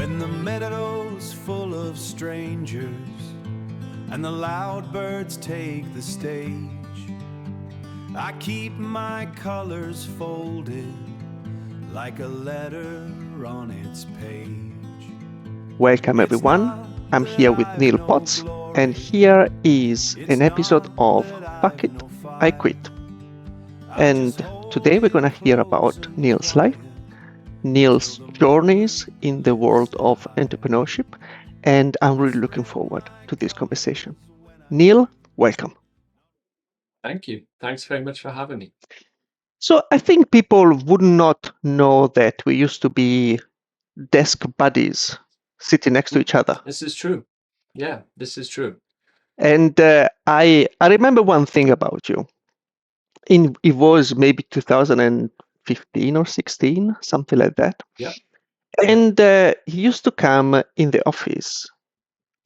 when the meadows full of strangers and the loud birds take the stage, I keep my colors folded like a letter on its page. Welcome everyone, I'm here with Neil Potts, and here is an episode of Fuck It, I Quit. And today we're going to hear about Neil's life, Neil's journeys in the world of entrepreneurship, and I'm really looking forward to this conversation. Neil, welcome. Thank you. Thanks very much for having me. So I think people would not know that we used to be desk buddies sitting next to each other. This is true. Yeah, this is true. And I remember one thing about you. It was maybe 2015 or 16, something like that. Yeah. And he used to come in the office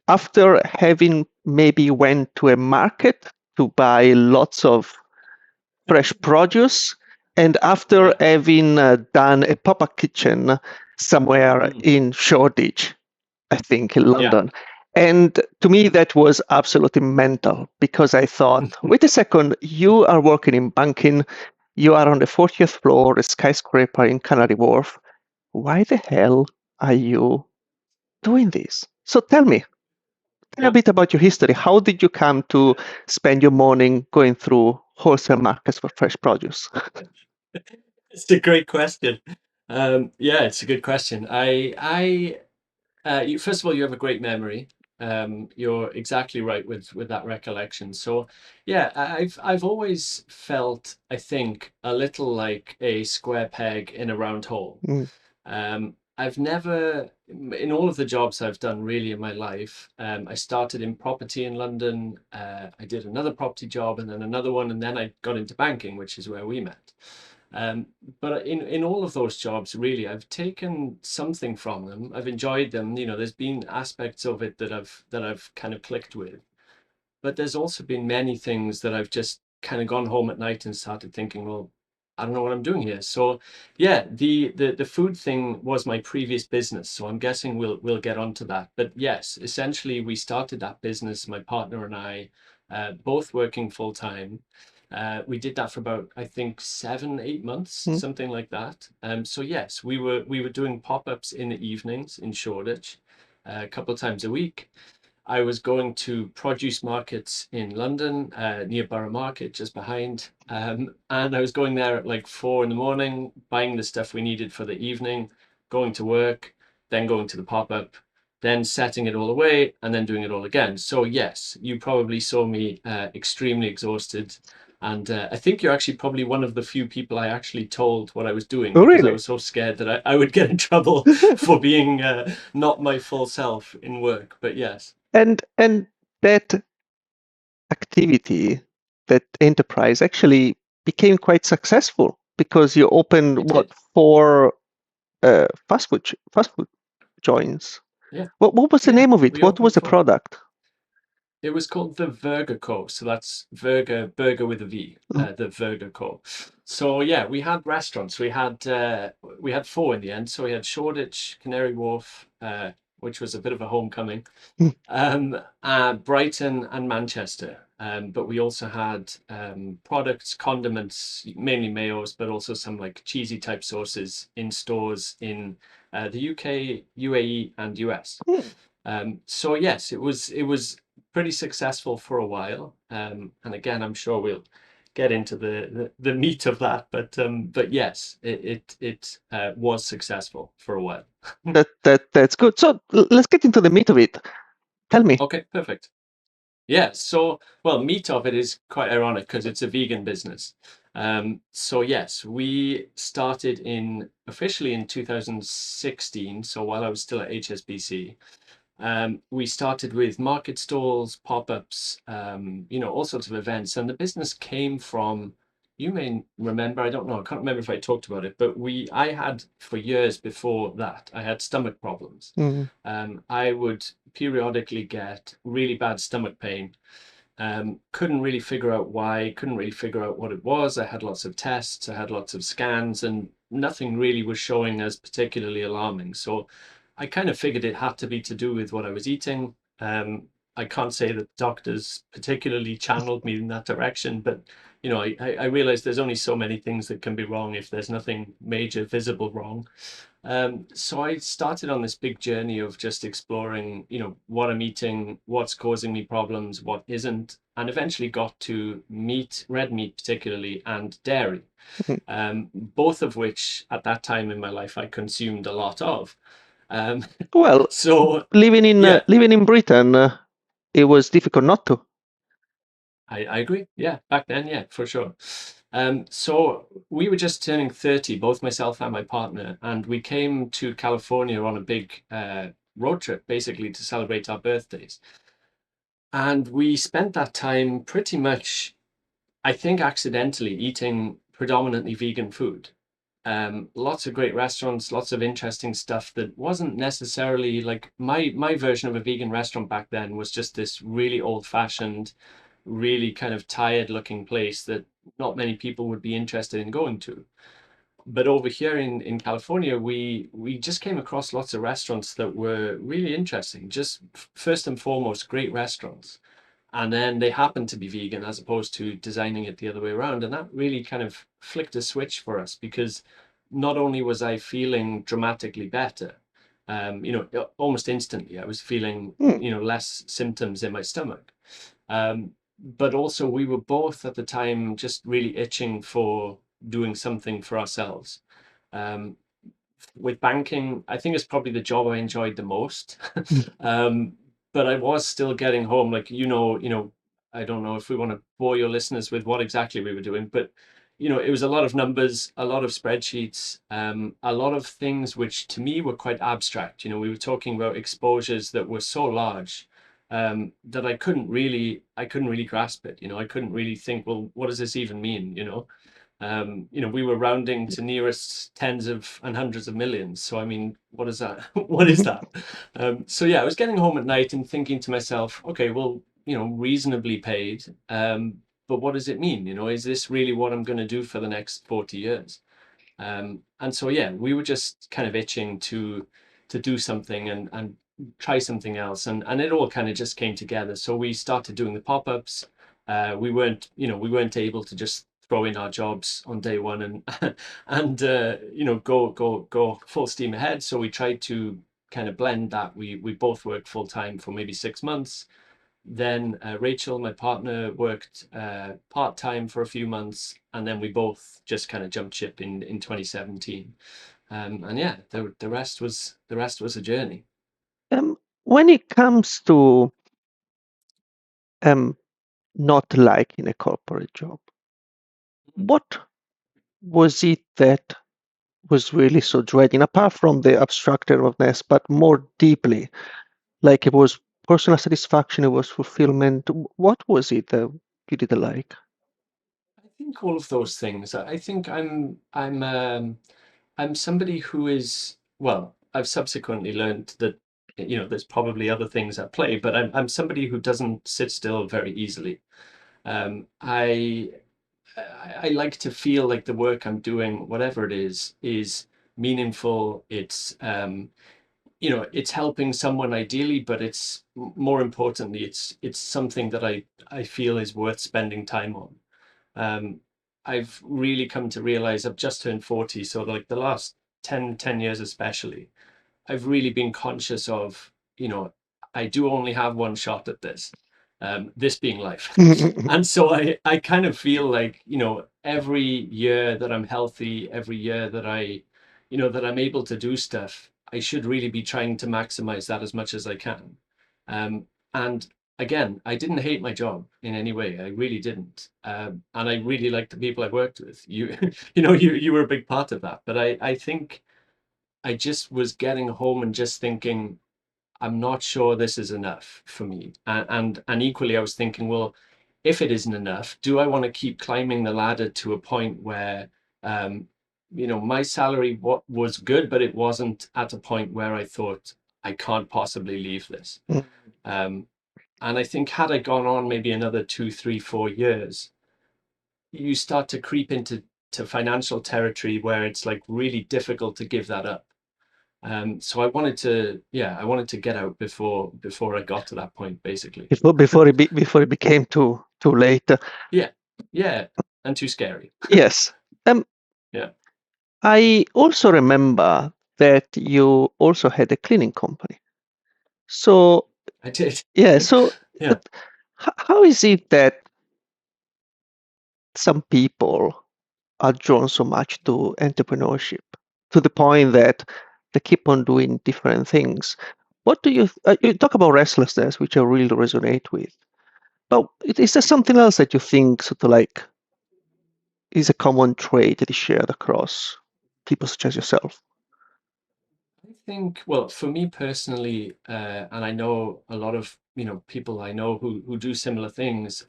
after having maybe went to a market to buy lots of fresh produce, and after having done a pop-up kitchen somewhere in Shoreditch, I think, in London. Yeah. And to me, that was absolutely mental, because I thought, wait a second, you are working in banking, you are on the 40th floor, a skyscraper in Canary Wharf. Why the hell are you doing this? So tell me a bit about your history. How did you come to spend your morning going through wholesale markets for fresh produce? It's a great question. Yeah, it's a good question. First of all, you have a great memory. You're exactly right with that recollection. So yeah, I've always felt, I think, a little like a square peg in a round hole. I've never, in all of the jobs I've done really in my life, I started in property in London. I did another property job and then another one, and then I got into banking, which is where we met. But in all of those jobs, really, I've taken something from them. I've enjoyed them. You know, there's been aspects of it that I've kind of clicked with, but there's also been many things that I've just kind of gone home at night and started thinking, well, I don't know what I'm doing here. So yeah, the food thing was my previous business. So I'm guessing we'll get onto that. But yes, essentially we started that business, my partner and I, both working full time. We did that for about, I think, 7-8 months, something like that. So yes, we were doing pop-ups in the evenings in Shoreditch, a couple of times a week. I was going to produce markets in London, near Borough Market, just behind. And I was going there at like 4 a.m, buying the stuff we needed for the evening, going to work, then going to the pop-up, then setting it all away, and then doing it all again. So yes, you probably saw me extremely exhausted. And I think you're actually probably one of the few people I actually told what I was doing, because really? I was so scared that I would get in trouble for being not my full self in work. But yes. And that activity, that enterprise actually became quite successful, because you opened 4 fast food joints. Yeah. What was the name of it? What was the product? It was called the Vurger Co. So that's Vurger, burger with a V, the Vurger Co. So yeah, we had restaurants. We had 4 in the end. So we had Shoreditch, Canary Wharf, which was a bit of a homecoming, Brighton and Manchester. But we also had products, condiments, mainly mayos, but also some like cheesy type sauces in stores in the UK, UAE and US. So yes, it was pretty successful for a while. And again, I'm sure we'll get into the meat of that, but yes, it was successful for a while. That's good. So let's get into the meat of it. Tell me. Okay, perfect. Yeah, so well, meat of it is quite ironic because it's a vegan business. So yes, we started officially in 2016. So while I was still at HSBC. We started with market stalls, pop-ups, all sorts of events. And the business came from, you may remember, I don't know, I can't remember if I talked about it, but I had for years before that, I had stomach problems. I would periodically get really bad stomach pain. Couldn't really figure out why, couldn't really figure out what it was. I had lots of tests, I had lots of scans, and nothing really was showing as particularly alarming. So I kind of figured it had to be to do with what I was eating. I can't say that doctors particularly channeled me in that direction, but I realized there's only so many things that can be wrong if there's nothing major visible wrong. So I started on this big journey of just exploring, what I'm eating, what's causing me problems, what isn't, and eventually got to meat, red meat particularly, and dairy, both of which at that time in my life I consumed a lot of. Um, Well, so living yeah, in Britain, it was difficult not to. I agree. Yeah, back then, yeah, for sure. So we were just turning 30, both myself and my partner, and we came to California on a big road trip, basically to celebrate our birthdays. And we spent that time pretty much, I think, accidentally eating predominantly vegan food. Lots of great restaurants, lots of interesting stuff that wasn't necessarily like my version of a vegan restaurant back then was just this really old-fashioned, really kind of tired looking place that not many people would be interested in going to. But over here in California, we just came across lots of restaurants that were really interesting. Just first and foremost, great restaurants. And then they happened to be vegan as opposed to designing it the other way around. And that really kind of flicked a switch for us because not only was I feeling dramatically better, almost instantly, I was feeling, Hmm. less symptoms in my stomach. But also we were both at the time just really itching for doing something for ourselves. Um, with banking, I think it's probably the job I enjoyed the most. um, but I was still getting home, like I don't know if we want to bore your listeners with what exactly we were doing, but it was a lot of numbers, a lot of spreadsheets, a lot of things which to me were quite abstract. We were talking about exposures that were so large that I couldn't really grasp it. I couldn't really think, well, what does this even mean? We were rounding to nearest tens of and hundreds of millions. So I mean, what is that? What is that? So yeah, I was getting home at night and thinking to myself, okay, well, reasonably paid, but what does it mean? Is this really what I'm going to do for the next 40 years? And so yeah, we were just kind of itching to do something and try something else, and it all kind of just came together. So we started doing the pop-ups. We weren't able to just throw in our jobs on day one and and go full steam ahead. So we tried to kind of blend that. We both worked full time for maybe 6 months. Then Rachel, my partner, worked part time for a few months, and then we both just kind of jumped ship in 2017. And yeah, the rest was a journey. When it comes to um, not liking a corporate job, what was it that was really so dreading, apart from the abstractiveness, but more deeply? Like it was personal satisfaction, it was fulfillment. What was it that you didn't like? I think all of those things. I think I'm somebody who is, well, I've subsequently learned that there's probably other things at play, but I'm somebody who doesn't sit still very easily. Um, I I like to feel like the work I'm doing, whatever it is meaningful. It's helping someone ideally, but it's more importantly, it's something that I feel is worth spending time on. Um, I've really come to realize I've just turned 40, so like the last 10 years especially, I've really been conscious of, I do only have one shot at this, this being life. And so I kind of feel like, every year that I'm healthy, every year that I'm able to do stuff, I should really be trying to maximize that as much as I can. And again, I didn't hate my job in any way. I really didn't. And I really liked the people I worked with. You were a big part of that. But I think I just was getting home and just thinking, I'm not sure this is enough for me. And equally, I was thinking, well, if it isn't enough, do I want to keep climbing the ladder to a point where, um, my salary was good, but it wasn't at a point where I thought I can't possibly leave this. Um, and I think had I gone on maybe another 2, 3, 4 years, you start to creep into financial territory where it's like really difficult to give that up. So I wanted to get out before I got to that point, basically. Before it became too late. Yeah, yeah, and too scary. Yes. Yeah, I also remember that you also had a cleaning company. So I did. yeah, so Yeah. but how is it that some people are drawn so much to entrepreneurship to the point that they keep on doing different things? What do you talk about restlessness, which I really resonate with, but is there something else that you think sort of like is a common trait that is shared across people such as yourself? I think, well, for me personally, and I know a lot of, people I know who do similar things,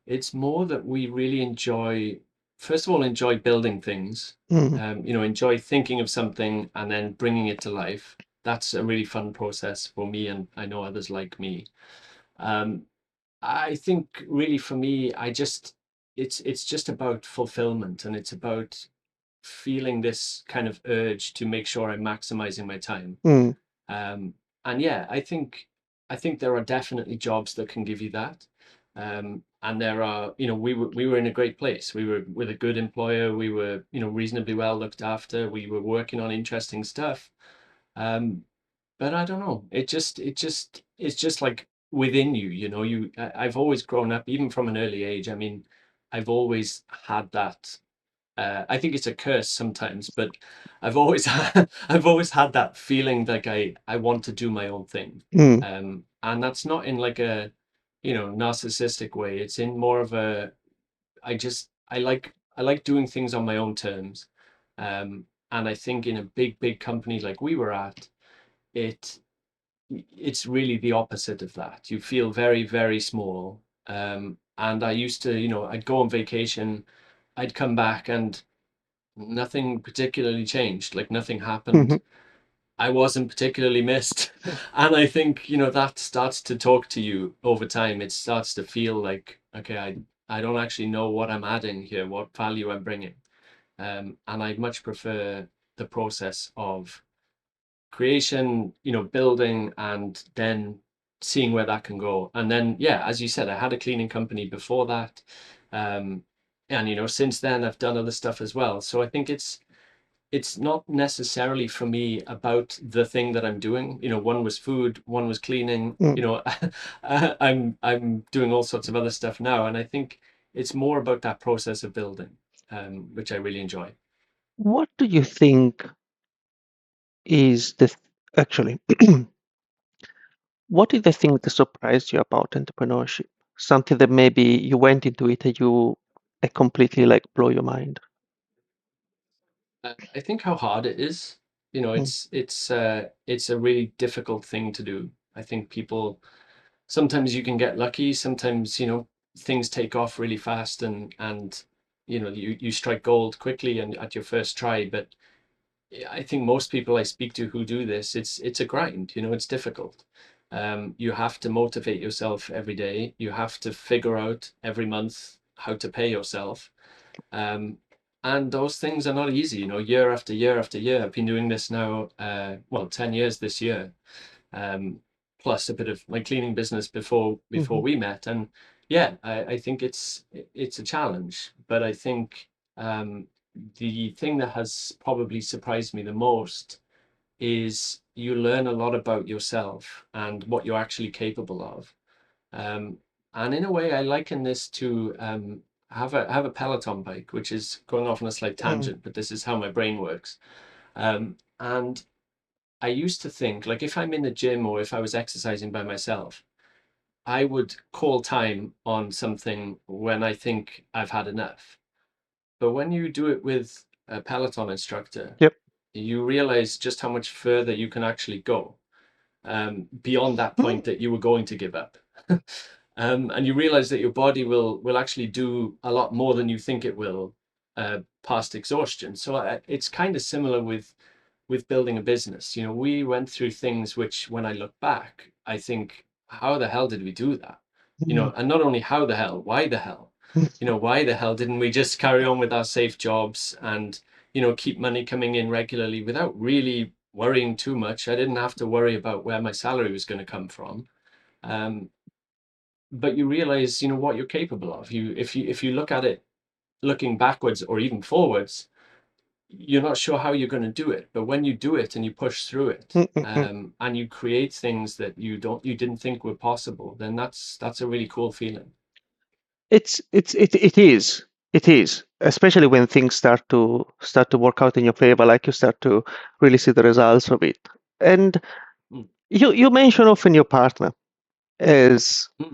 it's more that we really enjoy, first of all, enjoy building things, Mm, enjoy thinking of something and then bringing it to life. That's a really fun process for me, and I know others like me. Um, I think really for me, it's just about fulfillment, and it's about feeling this kind of urge to make sure I'm maximizing my time. mm, Um, and yeah, I think there are definitely jobs that can give you that. And there are, we were in a great place. We were with a good employer. We were, reasonably well looked after. We were working on interesting stuff. Um, but I don't know. It's just like within you, I've always grown up, even from an early age. I mean, I've always had that. I think it's a curse sometimes, but I've always had that feeling like I want to do my own thing. mm, And that's not in like a, narcissistic way. It's in more of a, I like doing things on my own terms. Um, and I think in a big company like we were at, it it's really the opposite of that. You feel very, very small. And I used to, I'd go on vacation, I'd come back and nothing particularly changed, like nothing happened. mhm, I wasn't particularly missed. And I think, that starts to talk to you over time. It starts to feel like, okay, I don't actually know what I'm adding here, what value I'm bringing. And I much prefer the process of creation, building, and then seeing where that can go. And then, yeah, as you said, I had a cleaning company before that. Um, and since then I've done other stuff as well. So I think it's not necessarily for me about the thing that I'm doing. One was food, one was cleaning. mm. I'm doing all sorts of other stuff now, and I think it's more about that process of building, which I really enjoy. What do you think is actually, what is the thing that surprised you about entrepreneurship? Something that maybe you went into it and it completely like blow your mind. I think how hard it is. Mm, It's a really difficult thing to do. I think people sometimes you can get lucky. Sometimes things take off really fast, and you strike gold quickly and at your first try. But I think most people I speak to who do this, it's a grind. It's difficult. You have to motivate yourself every day. You have to figure out every month how to pay yourself. Um, and those things are not easy, year after year after year. I've been doing this now, 10 years this year, um, plus a bit of my cleaning business before mhm, we met. And yeah, I think it's a challenge, but I think the thing that has probably surprised me the most is you learn a lot about yourself and what you're actually capable of. Um, and in a way, I liken this to have a Peloton bike, which is going off on a slight mm, tangent, but this is how my brain works. And I used to think, like, if I'm in the gym or if I was exercising by myself, I would call time on something when I think I've had enough. But when you do it with a Peloton instructor, yep. you realize just how much further you can actually go, beyond that Mm, point that you were going to give up. And you realize that your body will actually do a lot more than you think it will, past exhaustion. So it's kind of similar with building a business. We went through things which, when I look back, I think, how the hell did we do that? mm, And not only how the hell, why the hell? Why the hell didn't we just carry on with our safe jobs and, keep money coming in regularly without really worrying too much. I didn't have to worry about where my salary was going to come from. Um, but you realize, what you're capable of. If you look at it looking backwards or even forwards, you're not sure how you're going to do it. But when you do it and you push through it, Mm-mm-mm. and you create things that you didn't think were possible, then that's a really cool feeling. It is, especially when things start to work out in your favor, like you start to really see the results of it. And Mm, you mention often your partner as mm,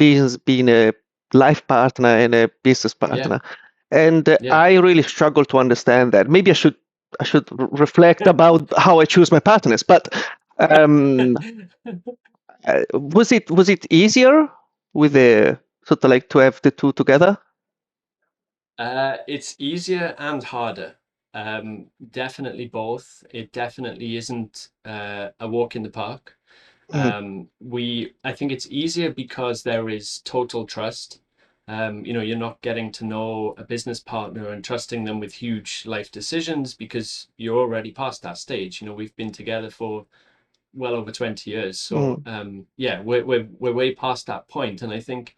being a life partner and a business yeah, partner. And yeah. I really struggle to understand that. Maybe I should reflect about how I choose my partners. But um, was it easier with the sort of like to have the two together? It's easier and harder. Definitely both. It definitely isn't a walk in the park. Mm, I think it's easier because there is total trust. You're not getting to know a business partner and trusting them with huge life decisions because you're already past that stage. We've been together for well over 20 years. So mm, yeah, we're way past that point. And I think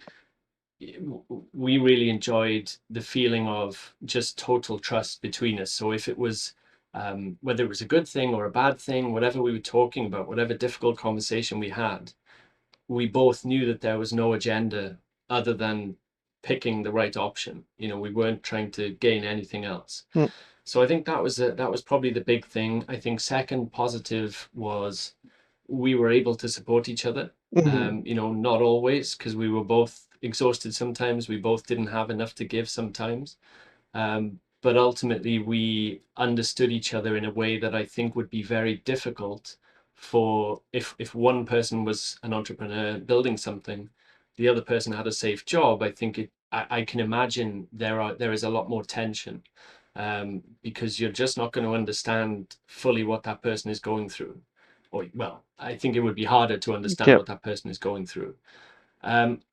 we really enjoyed the feeling of just total trust between us. So if it was, whether it was a good thing or a bad thing, whatever we were talking about, whatever difficult conversation we had, we both knew that there was no agenda other than picking the right option. We weren't trying to gain anything else. mm, So I think that was probably the big thing. I think second positive was we were able to support each other. mm, Not always, because we were both exhausted sometimes. We both didn't have enough to give sometimes. But ultimately, we understood each other in a way that I think would be very difficult for if one person was an entrepreneur building something, the other person had a safe job. I can imagine there is a lot more tension, because you're just not going to understand fully what that person is going through. Or, well, I think it would be harder to understand yeah. what that person is going through.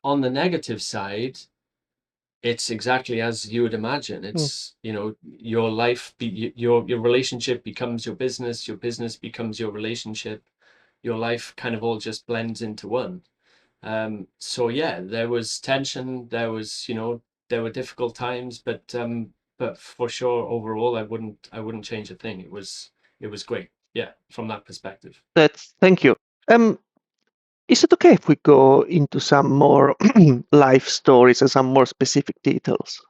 On the negative side, it's exactly as you would imagine. Mm. It's, your life, your relationship becomes your business becomes your relationship, your life kind of all just blends into one. So yeah, there was tension, there were difficult times, but for sure, overall, I wouldn't change a thing. It was great. Yeah, from that perspective. Thank you. Um, is it okay if we go into some more life stories and some more specific details?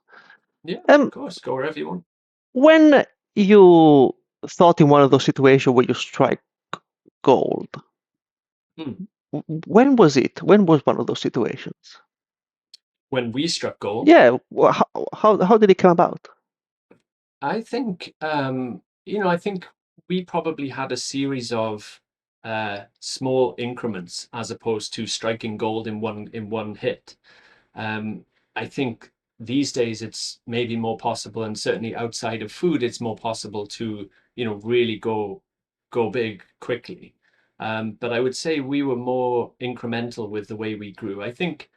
Yeah, of Um, course, go wherever you want. when you thought in one of those situations where you strike gold, Hmm. when was it? When was one of those situations? When we struck gold, Yeah, how did it come about? I think we probably had a series of small increments as opposed to striking gold in one hit. Um, I think these days it's maybe more possible, and certainly outside of food, it's more possible to, really go big quickly. But I would say we were more incremental with the way we grew. I think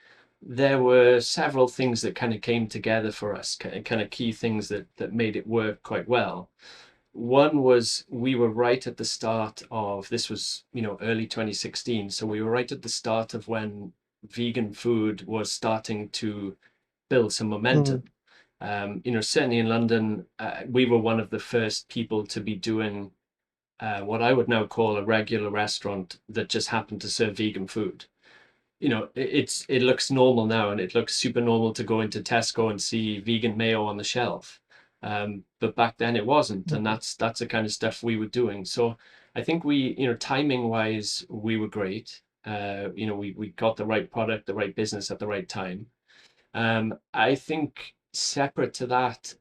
there were several things that kind of came together for us, kind of key things that made it work quite well. One was we were right at the start of this was, early 2016. So we were right at the start of when vegan food was starting to build some Mm, momentum. Certainly in London, we were one of the first people to be doing what I would now call a regular restaurant that just happened to serve vegan food. It looks normal now, and it looks super normal to go into Tesco and see vegan mayo on the shelf. But back then it wasn't, and mm, that's the kind of stuff we were doing. So I think timing wise, we were great. We got the right product, the right business at the right time. I think separate to that,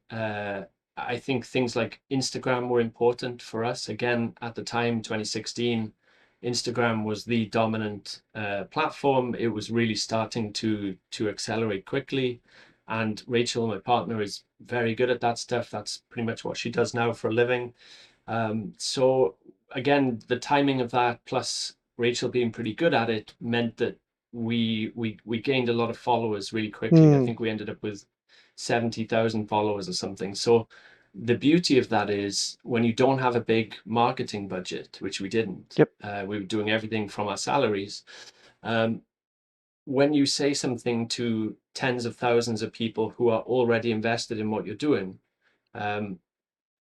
I think things like Instagram were important for us. Again, at the time, 2016, Instagram was the dominant platform. It was really starting to accelerate quickly. And Rachel, my partner, is very good at that stuff. That's pretty much what she does now for a living. So again, the timing of that plus Rachel being pretty good at it meant that we gained a lot of followers really quickly. I mm, think we ended up with 70,000 followers or something. So the beauty of that is when you don't have a big marketing budget, which we didn't, Yep. we were doing everything from our salaries. When you say something to tens of thousands of people who are already invested in what you're doing,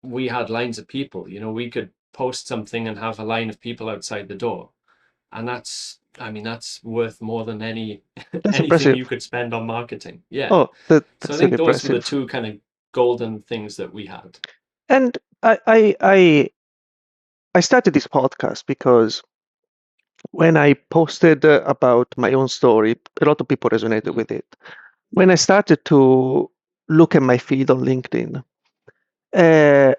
we had lines of people. You know, we could post something and have a line of people outside the door, and that's worth more than That's anything impressive. you could spend on marketing. Yeah. Oh, So I that's really think those were the impressive. two kind of golden things that we had. And I started this podcast because when I posted about my own story, a lot of people resonated with it. When I started to look at my feed on LinkedIn, uh,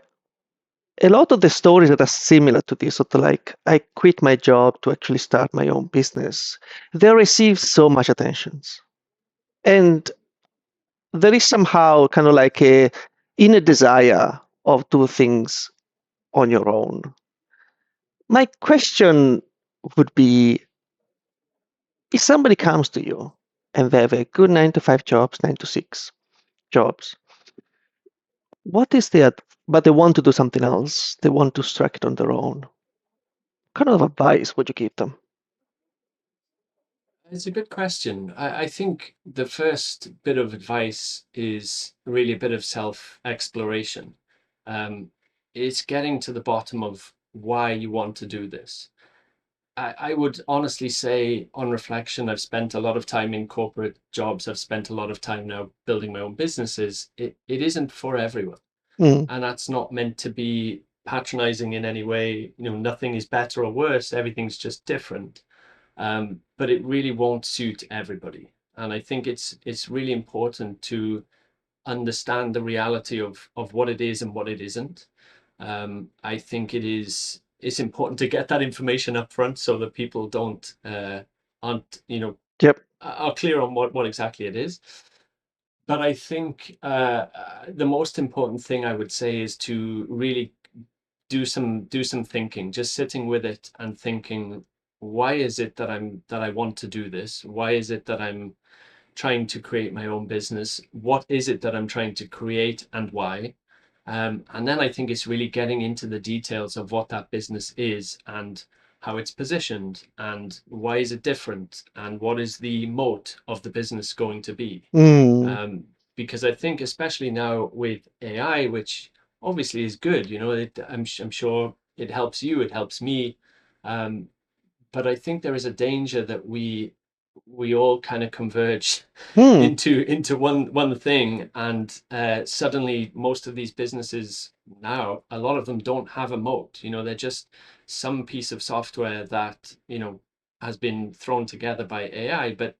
a lot of the stories that are similar to this, sort of like I quit my job to actually start my own business, they receive so much attention. And there is somehow kind of like a inner desire of do things on your own. My question would be, if somebody comes to you and they have a good 9 to 5 jobs, 9 to 6 jobs, what is their, but they want to do something else, they want to strike it on their own. What kind of advice would you give them? It's a good question. I think the first bit of advice is really a bit of self-exploration. It's getting to the bottom of why you want to do this. I would honestly say, on reflection, I've spent a lot of time in corporate jobs. I've spent a lot of time now building my own businesses. It isn't for everyone. Mm, And that's not meant to be patronizing in any way. You know, nothing is better or worse. Everything's just different. But it really won't suit everybody. And I think it's really important to understand the reality of what it is and what it isn't. I think it's important to get that information up front so that people aren't yep. are clear on what exactly it is. But I think the most important thing I would say is to really do some thinking, just sitting with it and thinking, why is it that I want to do this? Why is it that I'm trying to create my own business? What is it that I'm trying to create and why? And then I think it's really getting into the details of what that business is and how it's positioned and why is it different and what is the moat of the business going to be. Mm, Because I think especially now with AI, which obviously is good, you know, I'm sure it helps you, it helps me. Um, but I think there is a danger that we all kind of converge mm, into one thing, and suddenly most of these businesses now, a lot of them don't have a moat. You know, they're just some piece of software that, you know, has been thrown together by AI, but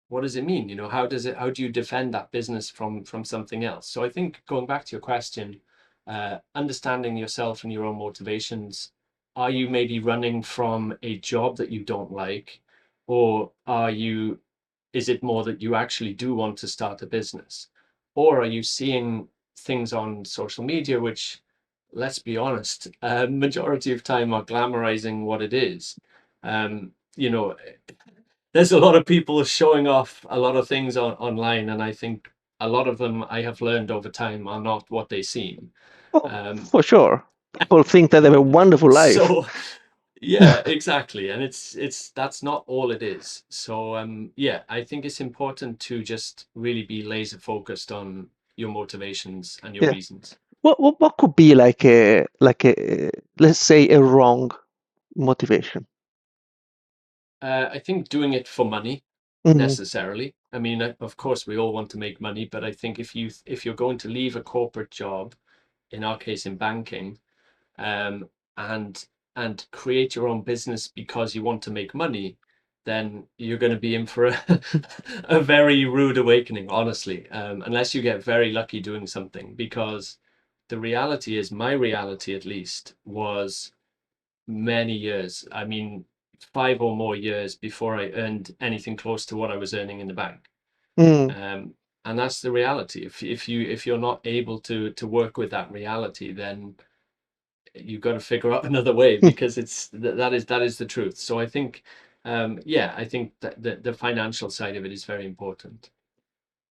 what does it mean? You know, how do you defend that business from something else? So I think, going back to your question, understanding yourself and your own motivations. Are you maybe running from a job that you don't like, or is it more that you actually do want to start a business? Or are you seeing things on social media which, let's be honest, majority of time are glamorizing what it is? You know, there's a lot of people showing off a lot of things online, and I think a lot of them, I have learned over time, are not what they seem. oh, Um, for sure. People think that they have a wonderful life. so yeah, exactly, and it's that's not all it is. So yeah, I think it's important to just really be laser focused on your motivations and your Yeah. reasons. What could be like a let's say a wrong motivation? I think doing it for money Mm, necessarily. I mean, of course, we all want to make money, but I think if you're going to leave a corporate job, in our case in banking, um, and create your own business because you want to make money, then you're going to be in for a very rude awakening, honestly, unless you get very lucky doing something. Because the reality is, my reality at least, was many years. I mean, 5 or more years before I earned anything close to what I was earning in the bank. mm. Um, and that's the reality. If you're not able to work with that reality, then you've got to figure out another way, because that is the truth. So I think, yeah, I think that the financial side of it is very important.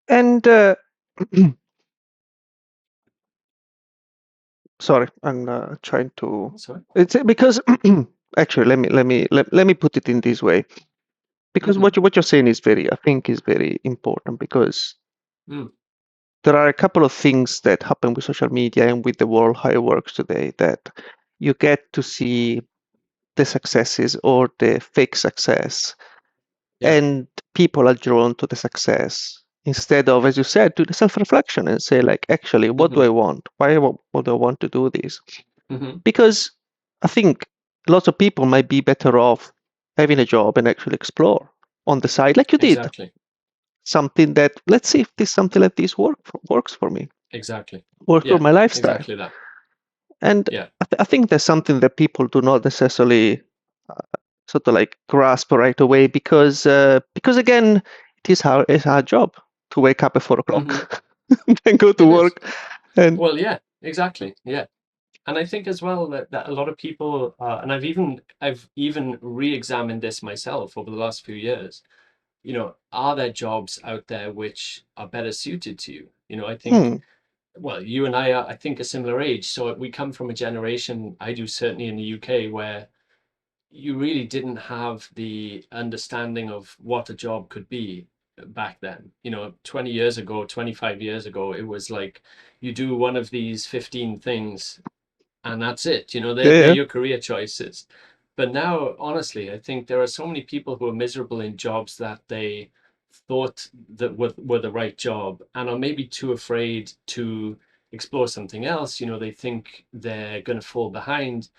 And Sorry, I'm trying to. Sorry. It's because actually, let me put it in this way. Because Mm-hmm. what you're saying is I think is very important because Mm. there are a couple of things that happen with social media and with the world how it works today that you get to see the successes or the fake success, Yeah. and people are drawn to the success instead of, as you said, do the self-reflection and say, like, actually, what do Mm-hmm. I want? What do I want to do this? Mm-hmm. Because I think lots of people might be better off having a job and actually explore on the side, like you did. Exactly. Something that, let's see if this something like this works for me, Exactly. works for Yeah. my lifestyle. Exactly that. And Yeah. I think that's something that people do not necessarily sort of like grasp right away because again, it's our job to wake up at 4 Mm-hmm. o'clock and go to It is. work. And Well, yeah. Exactly. Yeah. And I think as well that a lot of people, and I've even re-examined this myself over the last few years. Are there jobs out there which are better suited to you? I think, hmm, well, you and I are, I think, a similar age. So we come from a generation, I do certainly in the UK, where you really didn't have the understanding of what a job could be back then. 20 years ago, 25 years ago, it was like you do one of these 15 things and that's it. yeah, They're yeah, your career choices. But now, honestly, I think there are so many people who are miserable in jobs that they thought that were the right job and are maybe too afraid to explore something else. They think they're going to fall behind.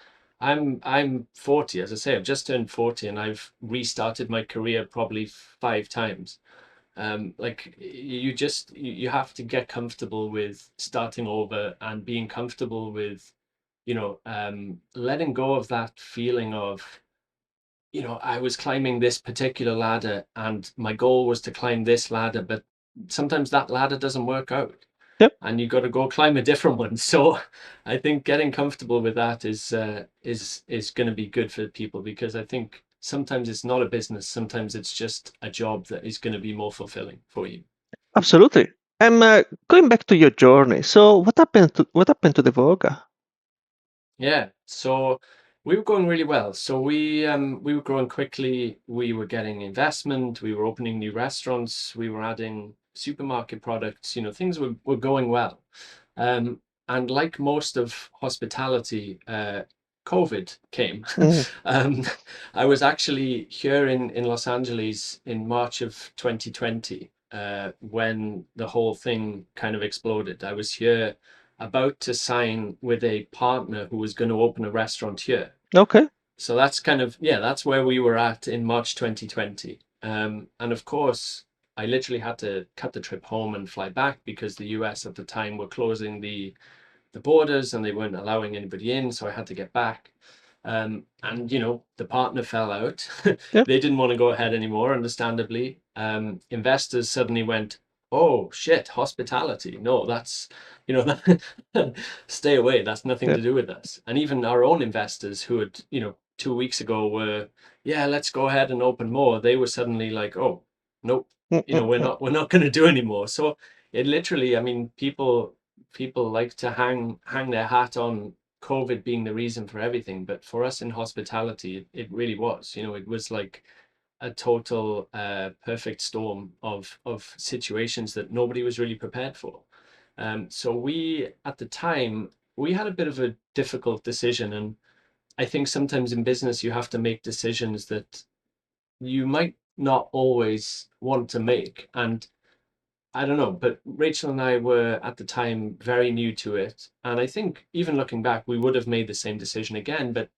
I'm 40, as I say, I've just turned 40 and I've restarted my career probably 5 times. Like you have to get comfortable with starting over and being comfortable with letting go of that feeling of, I was climbing this particular ladder and my goal was to climb this ladder, but sometimes that ladder doesn't work out yep, and you got to go climb a different one. So I think getting comfortable with that is going to be good for people, because I think sometimes it's not a business, sometimes it's just a job that is going to be more fulfilling for you. absolutely. Going back to your journey. So what happened to the Voga? Yeah, so we were going really well. So we were growing quickly. We were getting investment. We were opening new restaurants. We were adding supermarket products. Things were going well. Um, and like most of hospitality, COVID came. Mm, um, I was actually here in Los Angeles in March of 2020, when the whole thing kind of exploded. I was here about to sign with a partner who was going to open a restaurant here. okay. So that's kind of, yeah, that's where we were at in March 2020. And of course, I literally had to cut the trip home and fly back because the US at the time were closing the borders and they weren't allowing anybody in. So I had to get back. And the partner fell out. Yep. They didn't want to go ahead anymore, understandably. Investors suddenly went, "Oh shit, hospitality. No, that's, stay away. That's nothing Yep. to do with us." And even our own investors who had, 2 weeks ago were, "Yeah, let's go ahead and open more." They were suddenly like, "Oh, nope, Mm, mm, mm. we're not going to do anymore." So it literally, I mean, people like to hang their hat on COVID being the reason for everything, but for us in hospitality, it really was. It was like a total perfect storm of situations that nobody was really prepared for. So we at the time we had a bit of a difficult decision, and I think sometimes in business you have to make decisions that you might not always want to make, and I don't know, but Rachel and I were at the time very new to it. And I think even looking back, we would have made the same decision again. But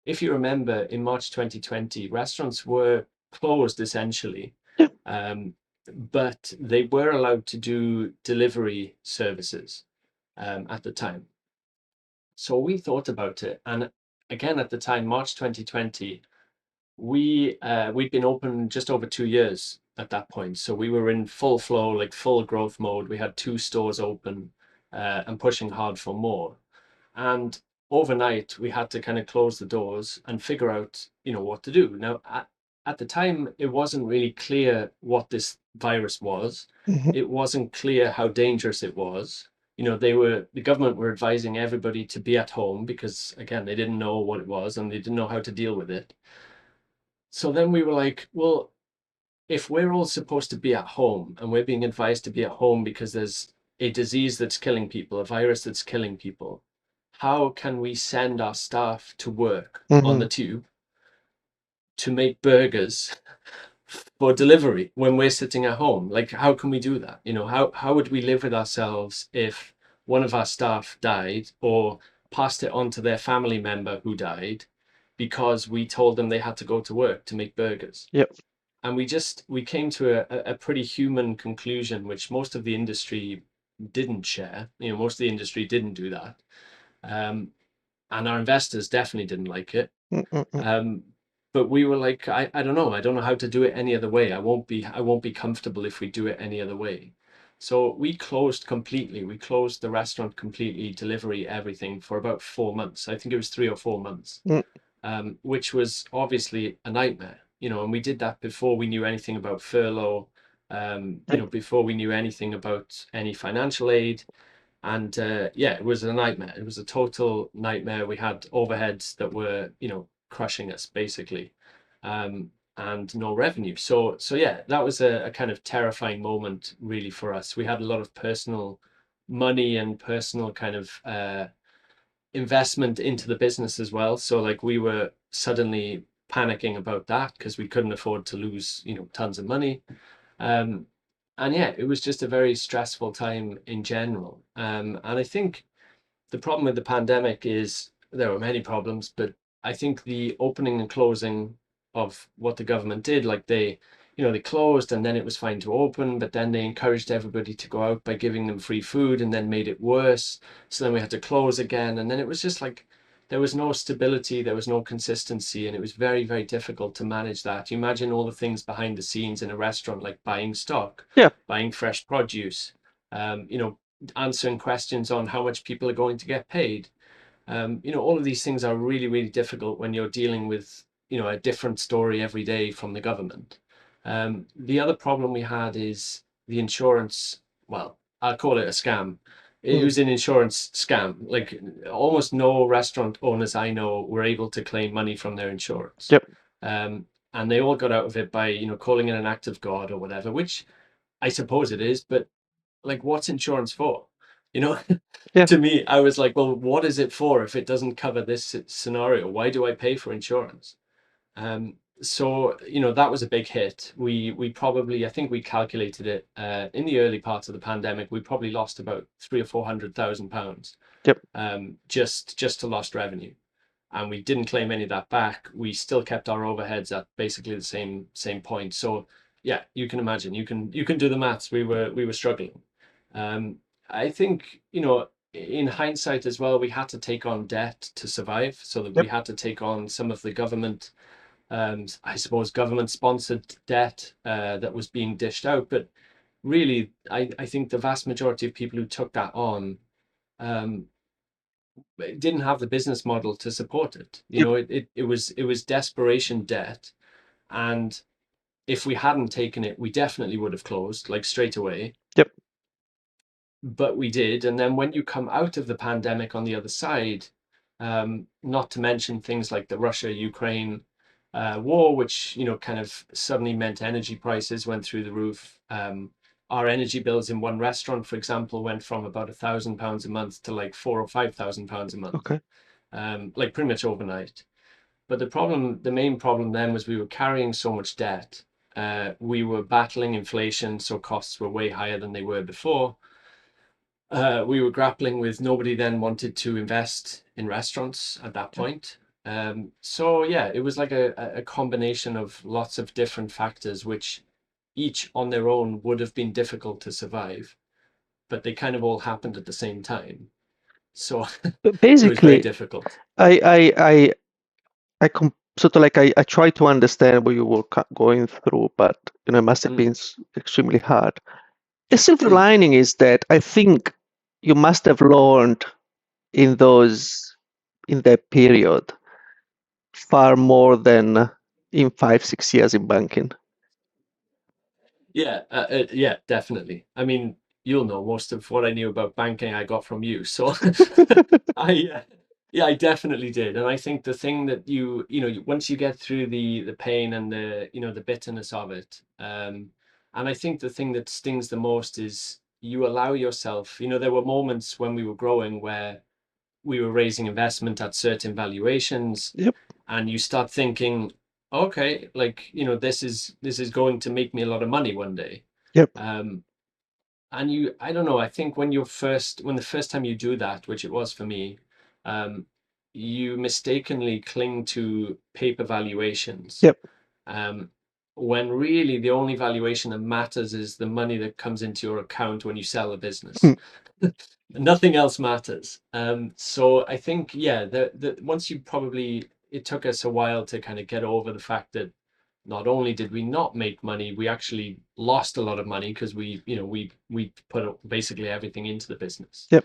if you remember, in March 2020, restaurants were closed essentially. Yeah. Um, but they were allowed to do delivery services at the time. So we thought about it. And again, at the time, March 2020, we'd been open just over 2 years at that point, so we were in full flow, like full growth mode. We had 2 stores open, and pushing hard for more. And overnight, we had to kind of close the doors and figure out, what to do. Now, at the time, it wasn't really clear what this virus was. Mhm. It wasn't clear how dangerous it was. the government were advising everybody to be at home because, again, they didn't know what it was and they didn't know how to deal with it. So then we were like, well, if we're all supposed to be at home and we're being advised to be at home because there's a disease that's killing people, a virus that's killing people, how can we send our staff to work on the tube to make burgers for delivery when we're sitting at home? Like, how can we do that? How would we live with ourselves if one of our staff died or passed it on to their family member who died because we told them they had to go to work to make burgers? Yep. And we came to a pretty human conclusion, which most of the industry didn't share. Most of the industry didn't do that. And our investors definitely didn't like it. But we were like, I don't know. I don't know how to do it any other way. I won't be comfortable if we do it any other way. So we closed completely. We closed the restaurant completely, delivery, everything, for about 4 months. I think it was 3 or 4 months, which was obviously a nightmare. And we did that before we knew anything about furlough, before we knew anything about any financial aid. And yeah, it was a nightmare. It was a total nightmare. We had overheads that were, crushing us basically, and no revenue. So yeah, that was a kind of terrifying moment really for us. We had a lot of personal money and personal kind of investment into the business as well. So like we were suddenly panicking about that because we couldn't afford to lose, tons of money. And yeah, it was just a very stressful time in general. And I think the problem with the pandemic is there were many problems, but I think the opening and closing of what the government did, like they closed and then it was fine to open, but then they encouraged everybody to go out by giving them free food and then made it worse. So then we had to close again. And then it was just like, there was no stability, there was no consistency, and it was very, very difficult to manage that. You imagine all the things behind the scenes in a restaurant, like buying stock, buying fresh produce, answering questions on how much people are going to get paid. All of these things are really, really difficult when you're dealing with, a different story every day from the government. The other problem we had is the insurance. Well, I'll call it a scam. It was an insurance scam. Like almost no restaurant owners I know were able to claim money from their insurance. Yep. And they all got out of it by, calling it an act of God or whatever, which I suppose it is, but like, what's insurance for? Yeah. To me, I was like, well, what is it for if it doesn't cover this scenario? Why do I pay for insurance? So, that was a big hit. We probably, I think we calculated it in the early parts of the pandemic, we probably lost about 300,000 or 400,000 pounds. Yep. Just to lost revenue. And we didn't claim any of that back. We still kept our overheads at basically the same point. So yeah, you can imagine, you can do the maths. We were struggling. I think, in hindsight as well, we had to take on debt to survive, so that we had to take on some of the government, I suppose, government-sponsored debt that was being dished out. But really, I think the vast majority of people who took that on didn't have the business model to support it. It was desperation debt, and if we hadn't taken it, we definitely would have closed, like, straight away. Yep. But we did. And then when you come out of the pandemic on the other side, not to mention things like the Russia-Ukraine war, which, kind of suddenly meant energy prices went through the roof. Our energy bills in one restaurant, for example, went from about £1,000 a month to like £4,000 or £5,000 a month. Okay. Like pretty much overnight. But the main problem then was we were carrying so much debt. We were battling inflation, so costs were way higher than they were before. We were grappling with nobody then wanted to invest in restaurants at that point. So yeah, it was like a combination of lots of different factors, which each on their own would have been difficult to survive, but they kind of all happened at the same time. So But it was very basically, difficult. sort of like I try to understand what you were going through, but it must have been extremely hard. The silver lining is that I think you must have learned in that period far more than in 5-6 years in banking. Yeah, yeah, definitely. I mean, you'll know most of what I knew about banking I got from you. So yeah, I definitely did. And I think the thing that once you get through the pain and the bitterness of it, and I think the thing that stings the most is you allow yourself, there were moments when we were growing where we were raising investment at certain valuations, Yep. and you start thinking, okay, like, this is going to make me a lot of money one day. Yep. Um, and I don't know, I think when the first time you do that, which it was for me, um, you mistakenly cling to paper valuations. Yep. Um, when really the only valuation that matters is the money that comes into your account when you sell a business. Hmm. Nothing else matters. So I think, yeah, once it took us a while to kind of get over the fact that not only did we not make money, we actually lost a lot of money because we put basically everything into the business. Yep.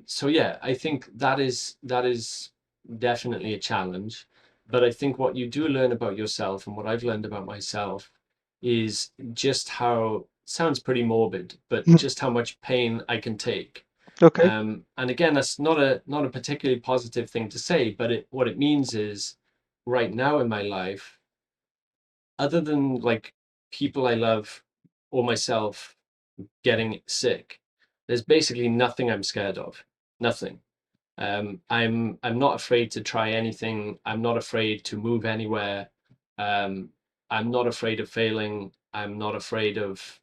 So yeah, I think that is definitely a challenge. But I think what you do learn about yourself, and what I've learned about myself, is just how, sounds pretty morbid, but Hmm. just how much pain I can take. Okay. And again, that's not a particularly positive thing to say, but what it means is right now in my life, other than like people I love or myself getting sick, there's basically nothing I'm scared of. Nothing. I'm not afraid to try anything. I'm not afraid to move anywhere. Um, I'm not afraid of failing. I'm not afraid of,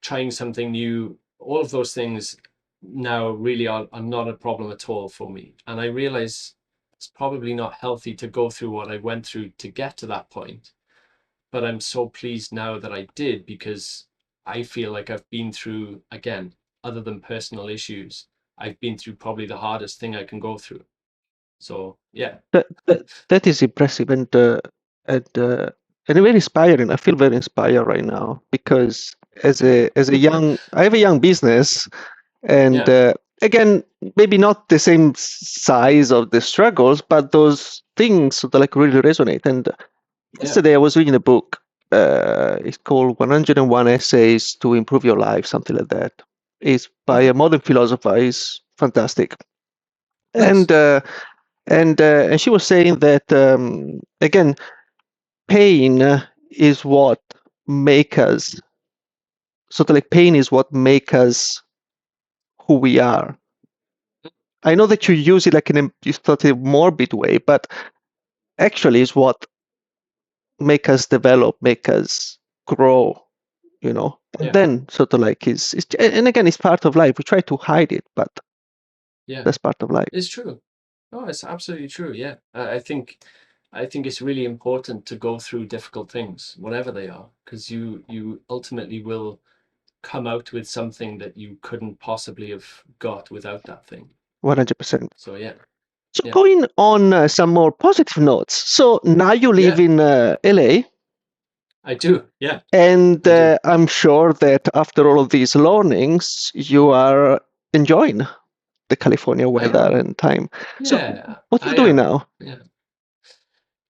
trying something new. All of those things now really are not a problem at all for me. And I realize it's probably not healthy to go through what I went through to get to that point. But I'm so pleased now that I did, because I feel like I've been through, again, other than personal issues, I've been through probably the hardest thing I can go through. So yeah. That is impressive and uh, and very inspiring. I feel very inspired right now because as a young, I have a young business, and Yeah. again, maybe not the same size of the struggles, but those things that like really resonate. And Yeah. yesterday I was reading a book. It's called 101 Essays to Improve Your Life, something like that. It's by Okay. a modern philosopher. It's fantastic. Nice. And and she was saying that again, pain is what make us sort of like pain is what make us who we are. I know that you use it like in a you thought a morbid way, but actually is what make us develop, make us grow, you know. And Yeah. then sort of like is and again it's part of life. We try to hide it, but Yeah. that's part of life. It's true. Oh, it's absolutely true. Yeah. I think it's really important to go through difficult things, whatever they are, because you ultimately will come out with something that you couldn't possibly have got without that thing. 100%. So yeah. So Yeah. going on some more positive notes. So now you live Yeah, in LA, I do. Yeah, and I do. I'm sure that after all of these learnings, you are enjoying the California I weather am. and time. So Yeah, what are you I doing am. now? Yeah.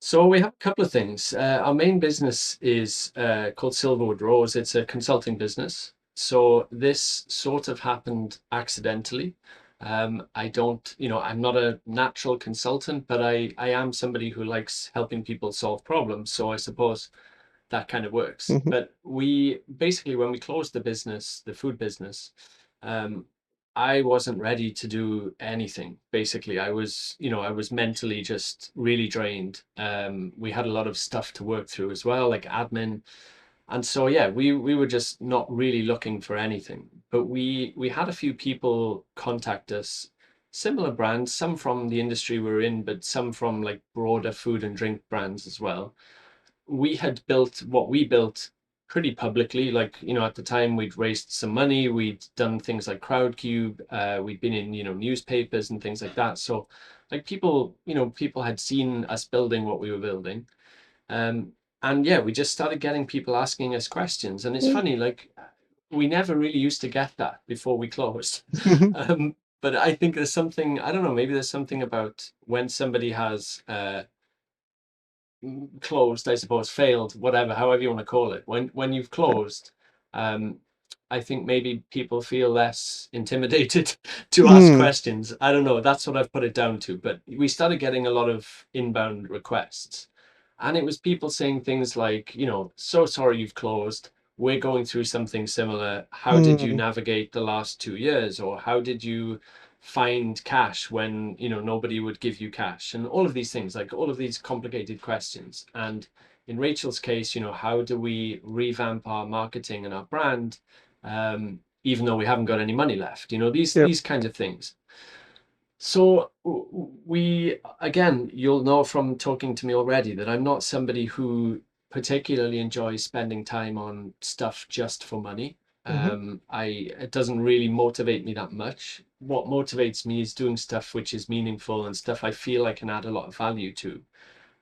So we have a couple of things. Our main business is called Silverwood Rose. It's a consulting business. So this sort of happened accidentally. I don't, I'm not a natural consultant, but I am somebody who likes helping people solve problems. So I suppose that kind of works. Mhm. But we basically, when we closed the business, the food business, um, I wasn't ready to do anything. Basically, I was mentally just really drained. We had a lot of stuff to work through as well, like admin. And so yeah, we were just not really looking for anything. But we had a few people contact us, similar brands, some from the industry we're in, but some from like broader food and drink brands as well. We had built what we built pretty publicly. Like, at the time we'd raised some money, we'd done things like Crowdcube, we'd been in, newspapers and things like that. So like people had seen us building what we were building. Um, and yeah, we just started getting people asking us questions. And it's funny, like we never really used to get that before we closed. But I think there's something, I don't know, maybe there's something about when somebody has closed, I suppose, failed, whatever, however you want to call it. When you've closed, um, I think maybe people feel less intimidated to ask questions. I don't know. That's what I've put it down to. But we started getting a lot of inbound requests. And it was people saying things like, so sorry you've closed. We're going through something similar. How did you navigate the last 2 years? Or how did you find cash when, nobody would give you cash? And all of these things, like all of these complicated questions. And in Rachel's case, how do we revamp our marketing and our brand, even though we haven't got any money left? These kinds of things. So again, you'll know from talking to me already that I'm not somebody who particularly enjoys spending time on stuff just for money. It doesn't really motivate me that much. What motivates me is doing stuff which is meaningful and stuff I feel I can add a lot of value to.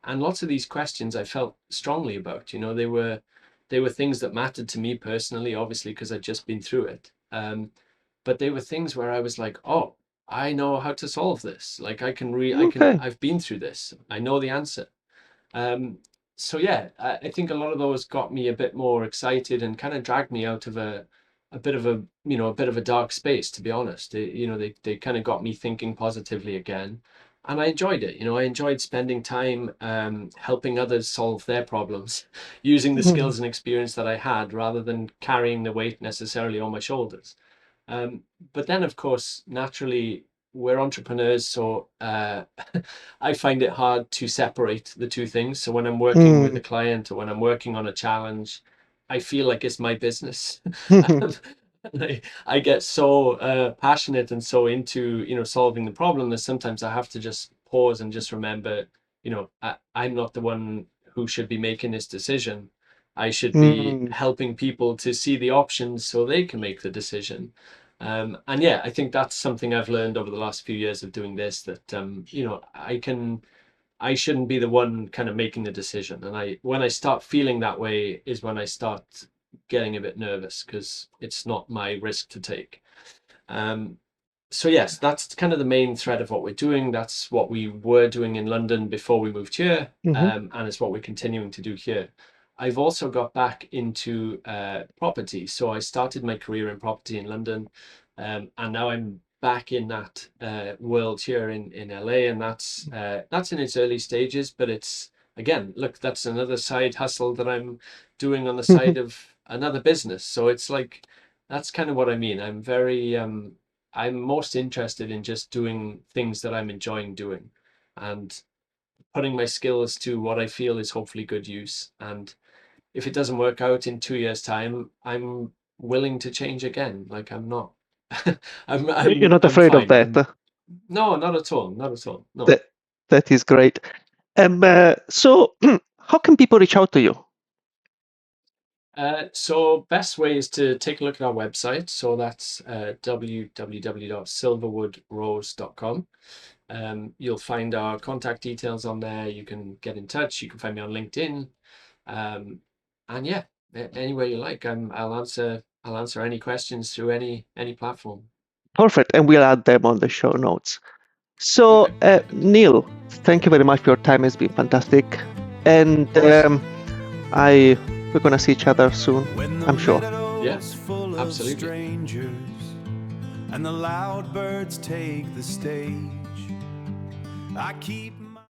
And lots of these questions I felt strongly about. They were things that mattered to me personally, obviously, because I'd just been through it. But they were things where I was like, oh, I know how to solve this. Like I've been through this. I know the answer. So yeah, I think a lot of those got me a bit more excited and kind of dragged me out of a bit of a dark space, to be honest. They kind of got me thinking positively again. And I enjoyed it. I enjoyed spending time helping others solve their problems using the skills and experience that I had rather than carrying the weight necessarily on my shoulders. But then, of course, naturally, we're entrepreneurs, so I find it hard to separate the two things. So when I'm working with a client or when I'm working on a challenge, I feel like it's my business. I get so passionate and so into solving the problem that sometimes I have to just pause and just remember, I'm not the one who should be making this decision. I should be helping people to see the options so they can make the decision. And yeah, I think that's something I've learned over the last few years of doing this, that I shouldn't be the one kind of making the decision. And when I start feeling that way is when I start getting a bit nervous, because it's not my risk to take. So yes, that's kind of the main thread of what we're doing. That's what we were doing in London before we moved here, and it's what we're continuing to do here. I've also got back into property. So I started my career in property in London, and now I'm back in that world here in LA, and that's in its early stages. But it's, again, look, that's another side hustle that I'm doing on the side of another business. So it's like, that's kind of what I mean. I'm most interested in just doing things that I'm enjoying doing and putting my skills to what I feel is hopefully good use. And if it doesn't work out in 2 years' time, I'm willing to change again. Like I'm not, You're not I'm afraid of fine. that. No, not at all. Not at all. No. That is great. So how can people reach out to you? So best way is to take a look at our website. So that's www.silverwoodrose.com. You'll find our contact details on there. You can get in touch. You can find me on LinkedIn. And yeah, any way you like. I'll answer any questions through any platform. Perfect. And we'll add them on the show notes. So, Neil, thank you very much for your time. It's been fantastic. And we're going to see each other soon, I'm sure. Yeah, absolutely. Strangers, and the loud birds take the stage. I keep